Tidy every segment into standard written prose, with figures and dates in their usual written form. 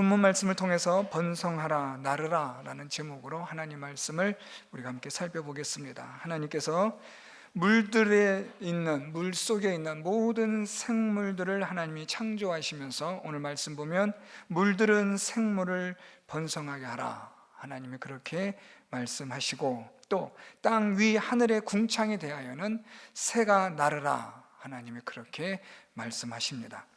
본문 말씀을 통해서 번성하라 나르라 라는 제목으로 하나님 말씀을 우리가 함께 살펴보겠습니다. 하나님께서 물들에 있는, 물 속에 있는 모든 생물들을 하나님이 창조하시면서 오늘 말씀 보면 물들은 생물을 번성하게 하라, 하나님이 그렇게 말씀하시고, 또 땅 위 하늘의 궁창에 대하여는 새가 나르라, 하나님이 그렇게 말씀하십니다.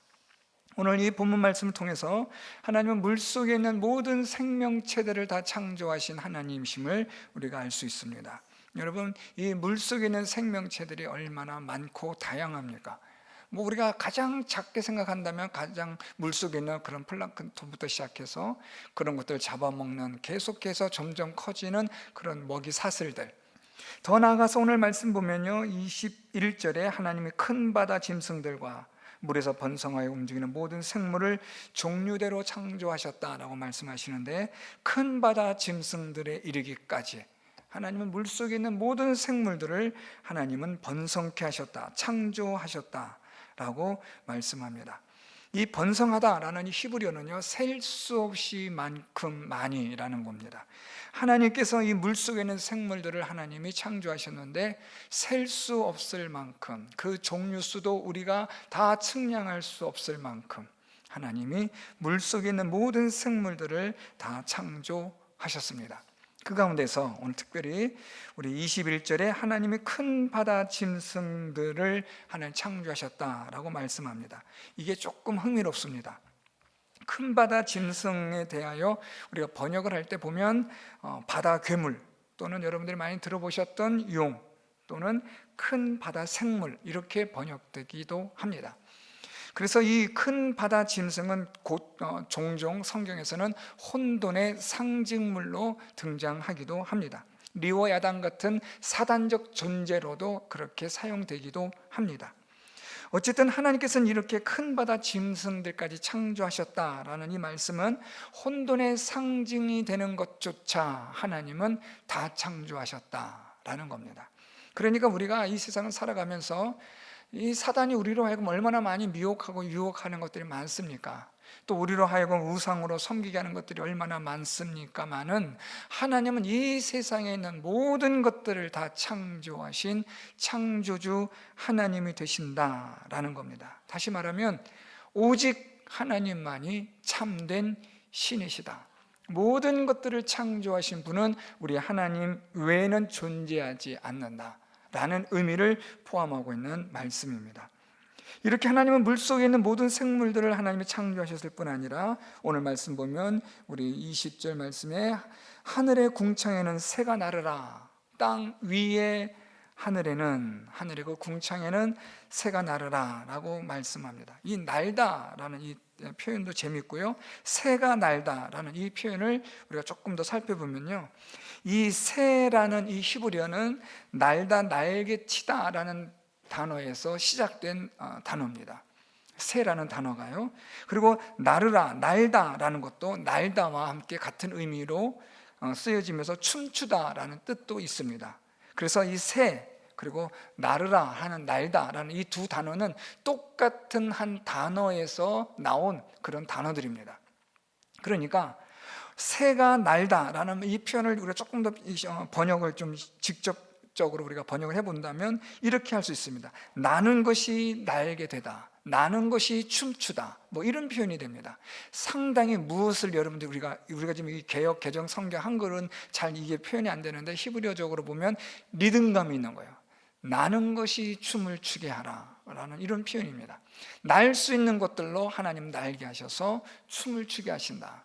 오늘 이 본문 말씀을 통해서 하나님은 물속에 있는 모든 생명체들을 다 창조하신 하나님이심을 우리가 알 수 있습니다. 여러분, 이 물속에 있는 생명체들이 얼마나 많고 다양합니까? 우리가 가장 작게 생각한다면 가장 물속에 있는 그런 플랑크톤부터 시작해서 그런 것들을 잡아먹는, 계속해서 점점 커지는 그런 먹이 사슬들, 더 나아가서 오늘 말씀 보면요, 21절에 하나님이 큰 바다 짐승들과 물에서 번성하여 움직이는 모든 생물을 종류대로 창조하셨다라고 말씀하시는데, 큰 바다 짐승들에 이르기까지 하나님은 물속에 있는 모든 생물들을 하나님은 번성케 하셨다, 창조하셨다라고 말씀합니다. 이 번성하다라는 이 히브리어는요, 셀 수 없이 만큼 많이라는 겁니다. 하나님께서 이 물속에 있는 생물들을 하나님이 창조하셨는데 셀 수 없을 만큼, 그 종류 수도 우리가 다 측량할 수 없을 만큼 하나님이 물속에 있는 모든 생물들을 다 창조하셨습니다. 그 가운데서 오늘 특별히 우리 21절에 하나님이 큰 바다 짐승들을 하나님 창조하셨다라고 말씀합니다. 이게 조금 흥미롭습니다. 큰 바다 짐승에 대하여 우리가 번역을 할 때 보면 바다 괴물, 또는 여러분들이 많이 들어보셨던 용, 또는 큰 바다 생물, 이렇게 번역되기도 합니다. 그래서 이 큰 바다 짐승은 종종 성경에서는 혼돈의 상징물로 등장하기도 합니다. 리오 야당 같은 사단적 존재로도 그렇게 사용되기도 합니다. 어쨌든 하나님께서는 이렇게 큰 바다 짐승들까지 창조하셨다라는 이 말씀은 혼돈의 상징이 되는 것조차 하나님은 다 창조하셨다라는 겁니다. 그러니까 우리가 이 세상을 살아가면서 이 사단이 우리로 하여금 얼마나 많이 미혹하고 유혹하는 것들이 많습니까? 또 우리로 하여금 우상으로 섬기게 하는 것들이 얼마나 많습니까마는, 하나님은 이 세상에 있는 모든 것들을 다 창조하신 창조주 하나님이 되신다라는 겁니다. 다시 말하면 오직 하나님만이 참된 신이시다. 모든 것들을 창조하신 분은 우리 하나님 외에는 존재하지 않는다 라는 의미를 포함하고 있는 말씀입니다. 이렇게 하나님은 물속에 있는 모든 생물들을 하나님이 창조하셨을 뿐 아니라 오늘 말씀 보면 우리 20절 말씀에 하늘의 궁창에는 새가 나르라, 땅 위에 하늘에는, 하늘의 그 궁창에는 새가 나르라 라고 말씀합니다. 이 날다라는 이 표현도 재밌고요, 새가 날다라는 이 표현을 우리가 조금 더 살펴보면요, 이 새라는 이 히브리어는 날다, 날개치다 라는 단어에서 시작된 단어입니다. 새라는 단어가요. 그리고 나르라, 날다 라는 것도 날다와 함께 같은 의미로 쓰여지면서 춤추다 라는 뜻도 있습니다. 그래서 이 새, 그리고 나르라 하는 날다 라는 이 두 단어는 똑같은 한 단어에서 나온 그런 단어들입니다. 그러니까 새가 날다라는 이 표현을 우리가 조금 더 번역을 좀 직접적으로 우리가 번역을 해본다면 이렇게 할 수 있습니다. 나는 것이 날게 되다, 나는 것이 춤추다, 이런 표현이 됩니다. 상당히 무엇을 여러분들 우리가 지금 이 개역 개정 성경 한글은 잘 이게 표현이 안 되는데 히브리어적으로 보면 리듬감이 있는 거예요. 나는 것이 춤을 추게 하라 라는 이런 표현입니다. 날 수 있는 것들로 하나님 날게 하셔서 춤을 추게 하신다.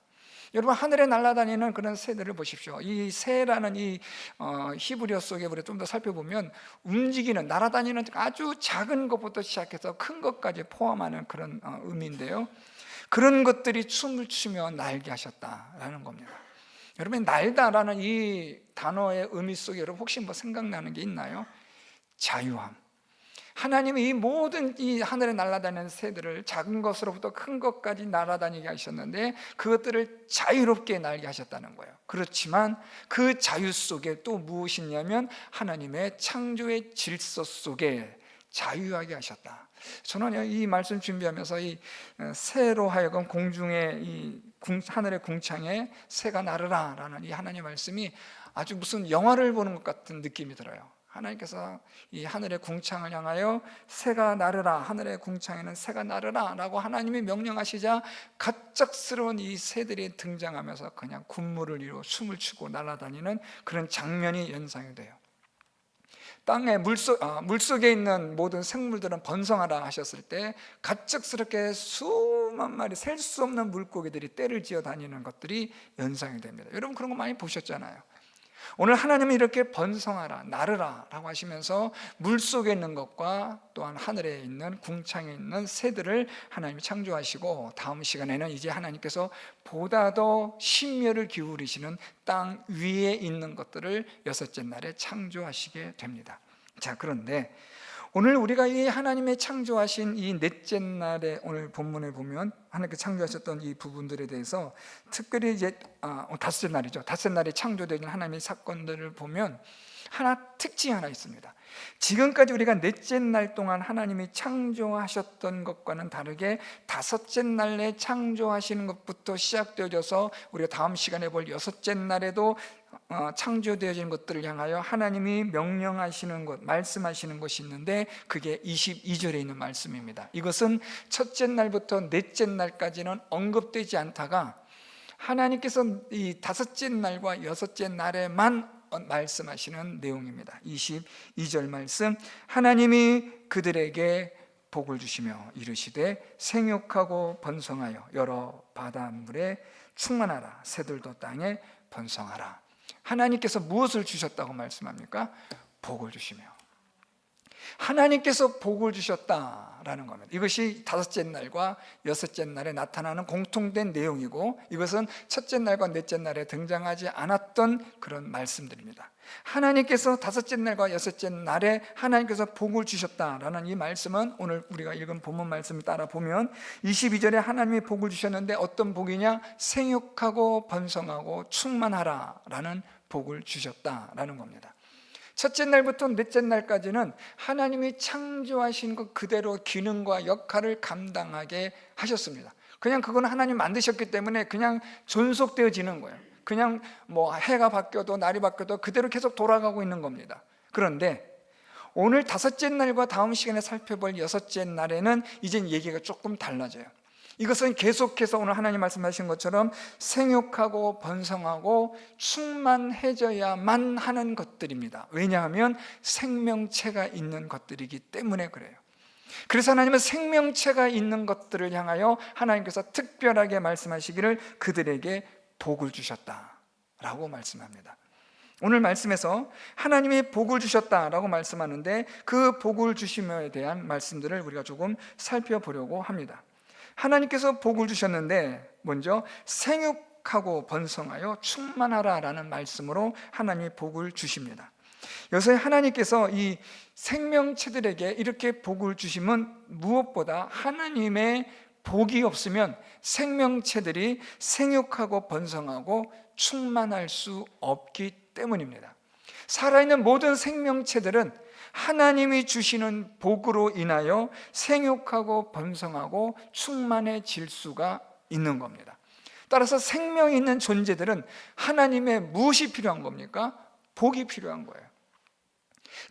여러분, 하늘에 날아다니는 그런 새들을 보십시오. 이 새라는 이 히브리어 속에 우리가 좀 더 살펴보면 움직이는, 날아다니는 아주 작은 것부터 시작해서 큰 것까지 포함하는 그런 의미인데요, 그런 것들이 춤을 추며 날게 하셨다라는 겁니다. 여러분, 날다라는 이 단어의 의미 속에 여러분 혹시 생각나는 게 있나요? 자유함. 하나님이 이 모든 이 하늘에 날아다니는 새들을 작은 것으로부터 큰 것까지 날아다니게 하셨는데 그것들을 자유롭게 날게 하셨다는 거예요. 그렇지만 그 자유 속에 또 무엇이 있냐면 하나님의 창조의 질서 속에 자유하게 하셨다. 저는 이 말씀 준비하면서 이 새로 하여금 공중에 이 하늘의 궁창에 새가 나르라 라는 이 하나님의 말씀이 아주 무슨 영화를 보는 것 같은 느낌이 들어요. 하나님께서 이 하늘의 궁창을 향하여 새가 나르라, 하늘의 궁창에는 새가 나르라 라고 하나님이 명령하시자 갑작스러운 이 새들이 등장하면서 그냥 군무를 이루어 숨을 쉬고 날아다니는 그런 장면이 연상이 돼요. 땅에 물속에 있는 모든 생물들은 번성하라 하셨을 때 갑작스럽게 수만 마리 셀 수 없는 물고기들이 떼를 지어 다니는 것들이 연상이 됩니다. 여러분 그런 거 많이 보셨잖아요. 오늘 하나님이 이렇게 번성하라, 나르라 라고 하시면서 물속에 있는 것과 또한 하늘에 있는 궁창에 있는 새들을 하나님이 창조하시고, 다음 시간에는 이제 하나님께서 보다 더 심려를 기울이시는 땅 위에 있는 것들을 여섯째 날에 창조하시게 됩니다. 자, 그런데 오늘 우리가 이 하나님의 창조하신 이 넷째 날에 오늘 본문에 보면 하나님께 창조하셨던 이 부분들에 대해서 특별히 이제 다섯째 날이죠. 다섯째 날에 창조되는 하나님의 사건들을 보면 특징이 하나 있습니다. 지금까지 우리가 넷째 날 동안 하나님이 창조하셨던 것과는 다르게 다섯째 날에 창조하시는 것부터 시작되어져서 우리가 다음 시간에 볼 여섯째 날에도 창조되어진 것들을 향하여 하나님이 명령하시는 것, 말씀하시는 것이 있는데 그게 22절에 있는 말씀입니다. 이것은 첫째 날부터 넷째 날까지는 언급되지 않다가 하나님께서 이 다섯째 날과 여섯째 날에만 말씀하시는 내용입니다. 22절 말씀, 하나님이 그들에게 복을 주시며 이르시되 생육하고 번성하여 여러 바닷물에 충만하라, 새들도 땅에 번성하라. 하나님께서 무엇을 주셨다고 말씀합니까? 복을 주시며. 하나님께서 복을 주셨다라는 겁니다. 이것이 다섯째 날과 여섯째 날에 나타나는 공통된 내용이고, 이것은 첫째 날과 넷째 날에 등장하지 않았던 그런 말씀들입니다. 하나님께서 다섯째 날과 여섯째 날에 하나님께서 복을 주셨다라는 이 말씀은 오늘 우리가 읽은 본문 말씀을 따라 보면 22절에 하나님이 복을 주셨는데 어떤 복이냐? 생육하고 번성하고 충만하라 라는 복을 주셨다라는 겁니다. 첫째 날부터 넷째 날까지는 하나님이 창조하신 것 그대로 기능과 역할을 감당하게 하셨습니다. 그냥 그건 하나님 만드셨기 때문에 그냥 존속되어지는 거예요. 그냥 뭐 해가 바뀌어도 날이 바뀌어도 그대로 계속 돌아가고 있는 겁니다. 그런데 오늘 다섯째 날과 다음 시간에 살펴볼 여섯째 날에는 이젠 얘기가 조금 달라져요. 이것은 계속해서 오늘 하나님 말씀하신 것처럼 생육하고 번성하고 충만해져야만 하는 것들입니다. 왜냐하면 생명체가 있는 것들이기 때문에 그래요. 그래서 하나님은 생명체가 있는 것들을 향하여 하나님께서 특별하게 말씀하시기를 그들에게 복을 주셨다라고 말씀합니다. 오늘 말씀에서 하나님이 복을 주셨다라고 말씀하는데 그 복을 주심에 대한 말씀들을 우리가 조금 살펴보려고 합니다. 하나님께서 복을 주셨는데 먼저 생육하고 번성하여 충만하라 라는 말씀으로 하나님이 복을 주십니다. 여기서 하나님께서 이 생명체들에게 이렇게 복을 주심은 무엇보다 하나님의 복이 없으면 생명체들이 생육하고 번성하고 충만할 수 없기 때문입니다. 살아있는 모든 생명체들은 하나님이 주시는 복으로 인하여 생육하고 번성하고 충만해질 수가 있는 겁니다. 따라서 생명이 있는 존재들은 하나님의 무엇이 필요한 겁니까? 복이 필요한 거예요.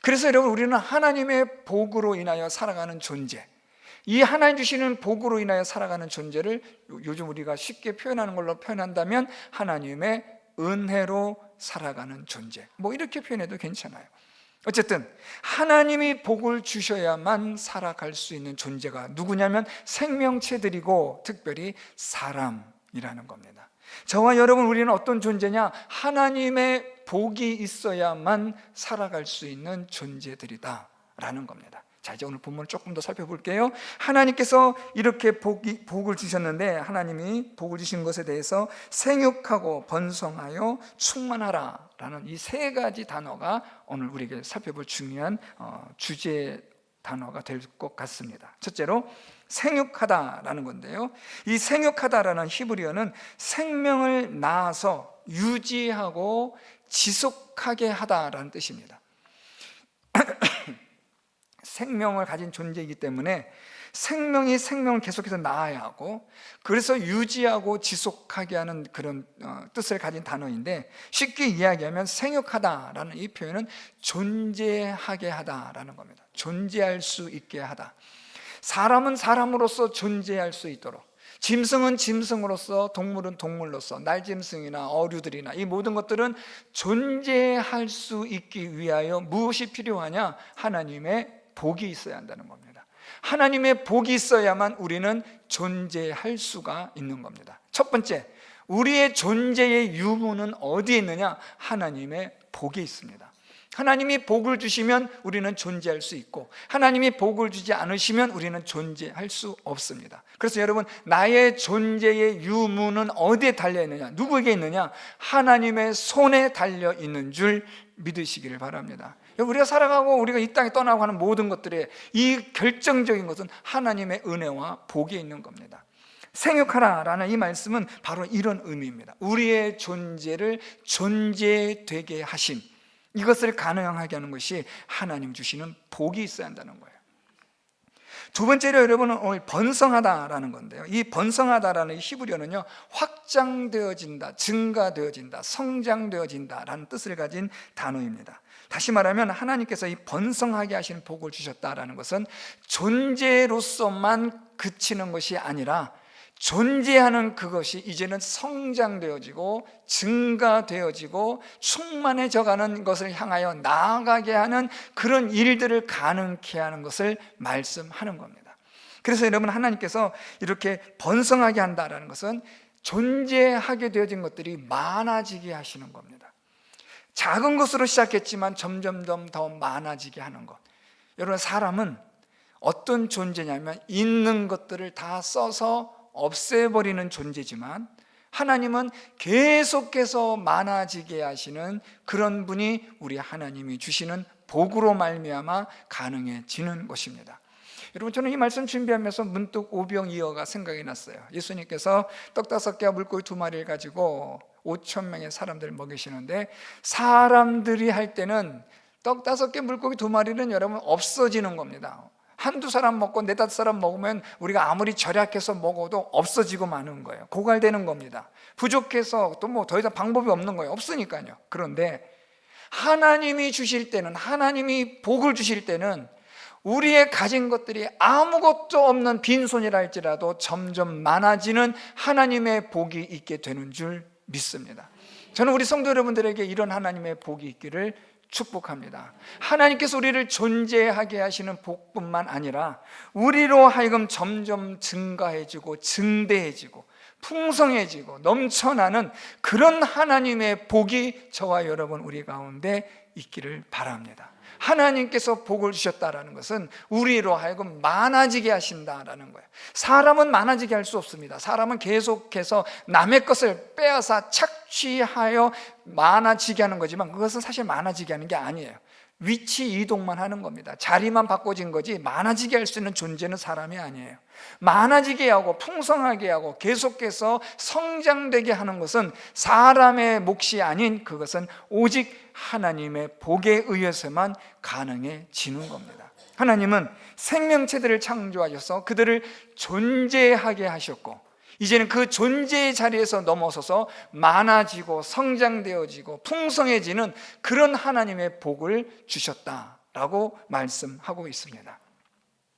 그래서 여러분, 우리는 하나님의 복으로 인하여 살아가는 존재, 이 하나님 주시는 복으로 인하여 살아가는 존재를 요즘 우리가 쉽게 표현하는 걸로 표현한다면 하나님의 은혜로 살아가는 존재, 뭐 이렇게 표현해도 괜찮아요. 어쨌든 하나님이 복을 주셔야만 살아갈 수 있는 존재가 누구냐면 생명체들이고 특별히 사람이라는 겁니다. 저와 여러분, 우리는 어떤 존재냐? 하나님의 복이 있어야만 살아갈 수 있는 존재들이다 라는 겁니다. 자, 이제 오늘 본문을 조금 더 살펴볼게요. 하나님께서 이렇게 복을 주셨는데, 하나님이 복을 주신 것에 대해서 생육하고 번성하여 충만하라 라는 이 세 가지 단어가 오늘 우리에게 살펴볼 중요한 주제 단어가 될 것 같습니다. 첫째로 생육하다라는 건데요, 이 생육하다라는 히브리어는 생명을 낳아서 유지하고 지속하게 하다라는 뜻입니다. 생명을 가진 존재이기 때문에 생명이 생명을 계속해서 낳아야 하고, 그래서 유지하고 지속하게 하는 그런 뜻을 가진 단어인데, 쉽게 이야기하면 생육하다라는 이 표현은 존재하게 하다라는 겁니다. 존재할 수 있게 하다. 사람은 사람으로서 존재할 수 있도록, 짐승은 짐승으로서, 동물은 동물로서, 날짐승이나 어류들이나 이 모든 것들은 존재할 수 있기 위하여 무엇이 필요하냐? 하나님의 복이 있어야 한다는 겁니다. 하나님의 복이 있어야만 우리는 존재할 수가 있는 겁니다. 첫 번째, 우리의 존재의 유무는 어디에 있느냐? 하나님의 복이 있습니다. 하나님이 복을 주시면 우리는 존재할 수 있고, 하나님이 복을 주지 않으시면 우리는 존재할 수 없습니다. 그래서 여러분, 나의 존재의 유무는 어디에 달려 있느냐? 누구에게 있느냐? 하나님의 손에 달려 있는 줄 믿으시기를 바랍니다. 우리가 살아가고 우리가 이 땅에 떠나고 하는 모든 것들의 이 결정적인 것은 하나님의 은혜와 복이 있는 겁니다. 생육하라라는 이 말씀은 바로 이런 의미입니다. 우리의 존재를 존재되게 하심, 이것을 가능하게 하는 것이 하나님 주시는 복이 있어야 한다는 거예요. 두 번째로 여러분은 오늘 번성하다라는 건데요, 이 번성하다라는 히브리어는요, 확장되어진다, 증가되어진다, 성장되어진다라는 뜻을 가진 단어입니다. 다시 말하면 하나님께서 이 번성하게 하시는 복을 주셨다라는 것은 존재로서만 그치는 것이 아니라 존재하는 그것이 이제는 성장되어지고 증가되어지고 충만해져가는 것을 향하여 나아가게 하는 그런 일들을 가능케 하는 것을 말씀하는 겁니다. 그래서 여러분, 하나님께서 이렇게 번성하게 한다는 것은 존재하게 되어진 것들이 많아지게 하시는 겁니다. 작은 것으로 시작했지만 점점 더 많아지게 하는 것. 여러분, 사람은 어떤 존재냐면 있는 것들을 다 써서 없애버리는 존재지만, 하나님은 계속해서 많아지게 하시는 그런 분이 우리 하나님이 주시는 복으로 말미암아 가능해지는 것입니다. 여러분, 저는 이 말씀 준비하면서 문득 오병이어가 생각이 났어요. 예수님께서 떡 5개와 물고기 2마리를 가지고 5,000명의 사람들을 먹이시는데, 사람들이 할 때는 떡 5개 물고기 2마리는 여러분 없어지는 겁니다. 한두 사람 먹고 4-5사람 먹으면 우리가 아무리 절약해서 먹어도 없어지고 마는 거예요. 고갈되는 겁니다. 부족해서 또 뭐 더 이상 방법이 없는 거예요. 없으니까요. 그런데 하나님이 주실 때는, 하나님이 복을 주실 때는 우리의 가진 것들이 아무것도 없는 빈손이라 할지라도 점점 많아지는 하나님의 복이 있게 되는 줄 믿습니다. 저는 우리 성도 여러분들에게 이런 하나님의 복이 있기를 축복합니다. 하나님께서 우리를 존재하게 하시는 복뿐만 아니라 우리로 하여금 점점 증가해지고 증대해지고 풍성해지고 넘쳐나는 그런 하나님의 복이 저와 여러분 우리 가운데 있기를 바랍니다. 하나님께서 복을 주셨다라는 것은 우리로 하여금 많아지게 하신다라는 거예요. 사람은 많아지게 할 수 없습니다. 사람은 계속해서 남의 것을 빼앗아 착취하여 많아지게 하는 거지만, 그것은 사실 많아지게 하는 게 아니에요. 위치 이동만 하는 겁니다. 자리만 바꿔진 거지 많아지게 할 수 있는 존재는 사람이 아니에요. 많아지게 하고 풍성하게 하고 계속해서 성장되게 하는 것은 사람의 몫이 아닌, 그것은 오직 하나님의 복에 의해서만 가능해지는 겁니다. 하나님은 생명체들을 창조하셔서 그들을 존재하게 하셨고, 이제는 그 존재의 자리에서 넘어서서 많아지고 성장되어지고 풍성해지는 그런 하나님의 복을 주셨다라고 말씀하고 있습니다.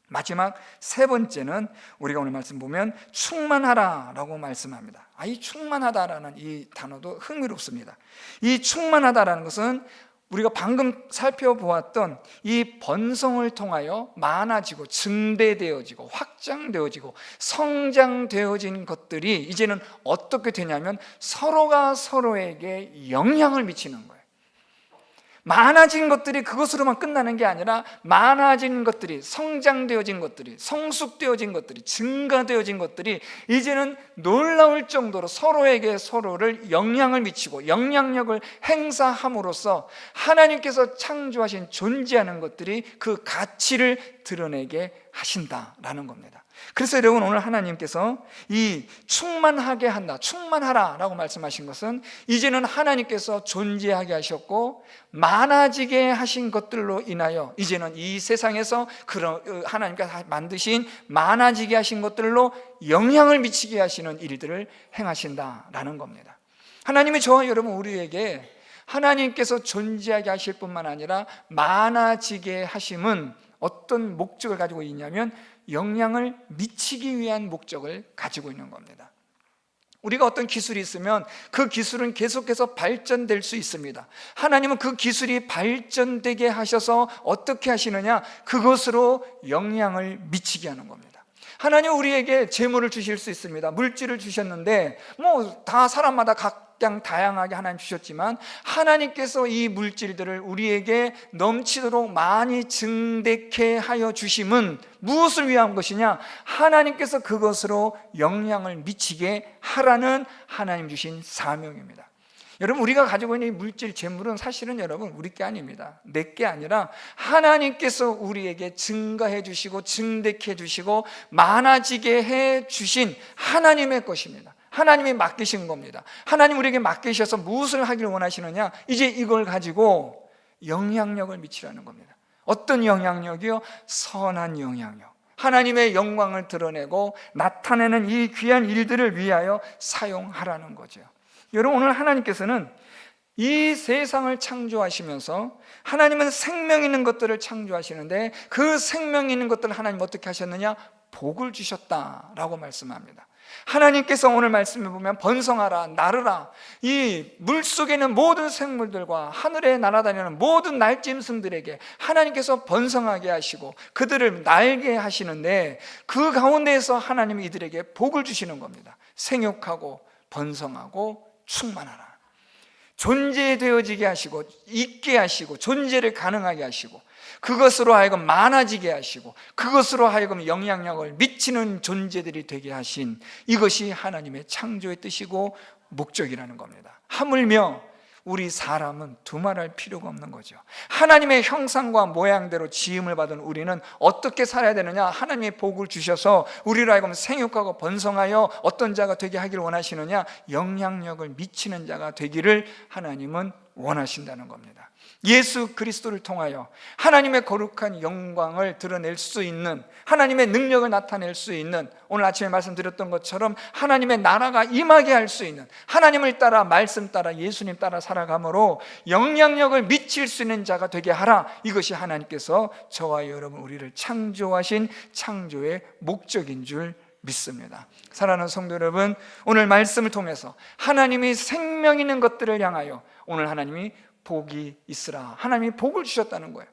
마지막 세 번째는 우리가 오늘 말씀 보면 충만하라라고 말씀합니다. 이 충만하다라는 이 단어도 흥미롭습니다. 이 충만하다라는 것은 우리가 방금 살펴보았던 이 번성을 통하여 많아지고 증대되어지고 확장되어지고 성장되어진 것들이 이제는 어떻게 되냐면 서로가 서로에게 영향을 미치는 거예요. 많아진 것들이 그것으로만 끝나는 게 아니라, 많아진 것들이, 성장되어진 것들이, 성숙되어진 것들이, 증가되어진 것들이 이제는 놀라울 정도로 서로에게 서로를 영향을 미치고 영향력을 행사함으로써 하나님께서 창조하신 존재하는 것들이 그 가치를 드러내게 하신다라는 겁니다. 그래서 여러분, 오늘 하나님께서 이 충만하게 한다, 충만하라 라고 말씀하신 것은 이제는 하나님께서 존재하게 하셨고 많아지게 하신 것들로 인하여 이제는 이 세상에서 그런 하나님께서 만드신 많아지게 하신 것들로 영향을 미치게 하시는 일들을 행하신다라는 겁니다. 하나님이 저와 여러분 우리에게 하나님께서 존재하게 하실 뿐만 아니라 많아지게 하심은 어떤 목적을 가지고 있냐면 영향을 미치기 위한 목적을 가지고 있는 겁니다. 우리가 어떤 기술이 있으면 그 기술은 계속해서 발전될 수 있습니다. 하나님은 그 기술이 발전되게 하셔서 어떻게 하시느냐? 그것으로 영향을 미치게 하는 겁니다. 하나님은 우리에게 재물을 주실 수 있습니다. 물질을 주셨는데 다 사람마다 각양 다양하게 하나님 주셨지만 하나님께서 이 물질들을 우리에게 넘치도록 많이 증대케 하여 주심은 무엇을 위한 것이냐? 하나님께서 그것으로 영향을 미치게 하라는 하나님 주신 사명입니다. 여러분, 우리가 가지고 있는 이 물질 재물은 사실은 여러분 우리 게 아닙니다. 내 게 아니라 하나님께서 우리에게 증가해 주시고 증대케 해 주시고 많아지게 해 주신 하나님의 것입니다. 하나님이 맡기신 겁니다. 하나님 우리에게 맡기셔서 무엇을 하기를 원하시느냐? 이제 이걸 가지고 영향력을 미치라는 겁니다. 어떤 영향력이요? 선한 영향력. 하나님의 영광을 드러내고 나타내는 이 귀한 일들을 위하여 사용하라는 거죠. 여러분, 오늘 하나님께서는 이 세상을 창조하시면서 하나님은 생명 있는 것들을 창조하시는데 그 생명 있는 것들을 하나님 어떻게 하셨느냐? 복을 주셨다라고 말씀합니다. 하나님께서 오늘 말씀에 보면 번성하라, 나르라, 이 물속에 있는 모든 생물들과 하늘에 날아다니는 모든 날짐승들에게 하나님께서 번성하게 하시고 그들을 날게 하시는데 그 가운데에서 하나님이 이들에게 복을 주시는 겁니다. 생육하고 번성하고 충만하라, 존재되어지게 하시고 있게 하시고 존재를 가능하게 하시고 그것으로 하여금 많아지게 하시고 그것으로 하여금 영향력을 미치는 존재들이 되게 하신 이것이 하나님의 창조의 뜻이고 목적이라는 겁니다. 하물며 우리 사람은 두말할 필요가 없는 거죠. 하나님의 형상과 모양대로 지음을 받은 우리는 어떻게 살아야 되느냐? 하나님의 복을 주셔서 우리로 하여금 생육하고 번성하여 어떤 자가 되게 하기를 원하시느냐? 영향력을 미치는 자가 되기를 하나님은 원하신다는 겁니다. 예수 그리스도를 통하여 하나님의 거룩한 영광을 드러낼 수 있는, 하나님의 능력을 나타낼 수 있는, 오늘 아침에 말씀드렸던 것처럼 하나님의 나라가 임하게 할 수 있는, 하나님을 따라 말씀 따라 예수님 따라 살아감으로 영향력을 미칠 수 있는 자가 되게 하라. 이것이 하나님께서 저와 여러분 우리를 창조하신 창조의 목적인 줄 믿습니다. 사랑하는 성도 여러분, 오늘 말씀을 통해서 하나님이 생명 있는 것들을 향하여 오늘 하나님이 복이 있으라, 하나님이 복을 주셨다는 거예요.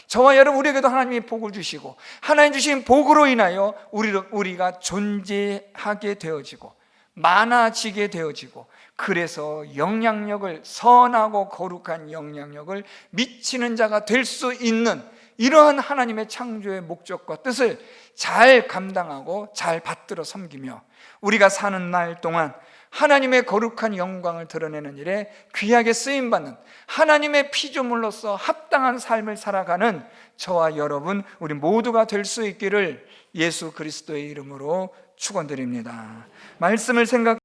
저와 여러분 우리에게도 하나님이 복을 주시고 하나님 주신 복으로 인하여 우리가 존재하게 되어지고 많아지게 되어지고 그래서 영향력을, 선하고 거룩한 영향력을 미치는 자가 될 수 있는 이러한 하나님의 창조의 목적과 뜻을 잘 감당하고 잘 받들어 섬기며 우리가 사는 날 동안 하나님의 거룩한 영광을 드러내는 일에 귀하게 쓰임받는 하나님의 피조물로서 합당한 삶을 살아가는 저와 여러분 우리 모두가 될 수 있기를 예수 그리스도의 이름으로 축원드립니다. 말씀을 생각